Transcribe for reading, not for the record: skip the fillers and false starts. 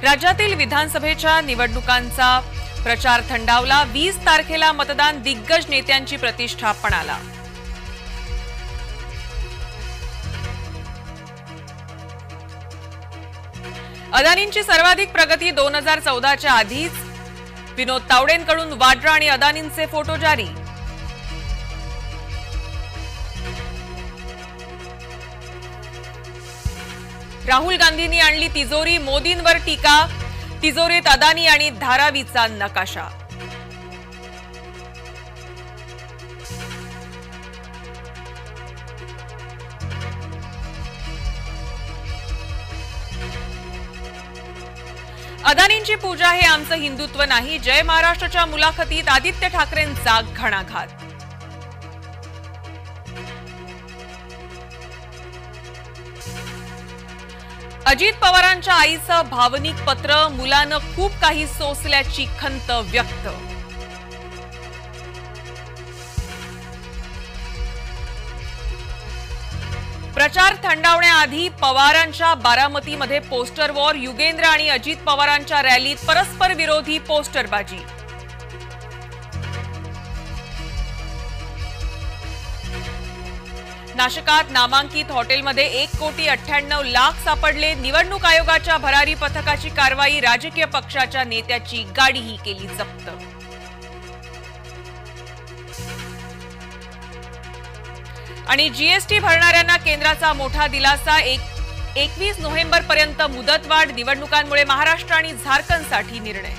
राज्यातील विधानसभेच्या निवडणुकांचा प्रचार थंडावला। 20 तारखेला मतदान, दिग्गज नेत्यांची प्रतिष्ठा पणाला। अदानींची सर्वाधिक प्रगती 2014च्या आधीच। विनोद तावडेंकडून वाड्रा आणि अदानींचे फोटो जारी। राहुल गांधींनी आणली तिजोरी, मोदींवर टीका। तिजोरीत अदानी आणि धारावीचा नकाशा। अदानींची पूजा हे आमचं हिंदुत्व नाही। जय महाराष्ट्राच्या मुलाखतीत आदित्य ठाकरेंचा घणाघात। अजित पवारांच्या आईचं भावनिक पत्र, मुलानं खूप काही सोसल्याची खंत व्यक्त। प्रचार थंडावण्याआधी पवारांच्या बारामतीमध्ये पोस्टर वॉर, युगेंद्र आणि अजित पवारांच्या रॅलीत परस्पर विरोधी पोस्टरबाजी। नाशकात नामांकित हॉटेलमध्ये 1,98,00,000 सापडले। निवडणूक आयोगाच्या भरारी पथकाची कारवाई, राजकीय पक्षाच्या नेत्याची गाडीही केली जप्त। आणि जीएसटी भरणाऱ्यांना केंद्राचा मोठा दिलासा, 21 नोव्हेंबरपर्यंत मुदतवाढ। निवडणुकांमुळे महाराष्ट्र आणि झारखंडसाठी निर्णय।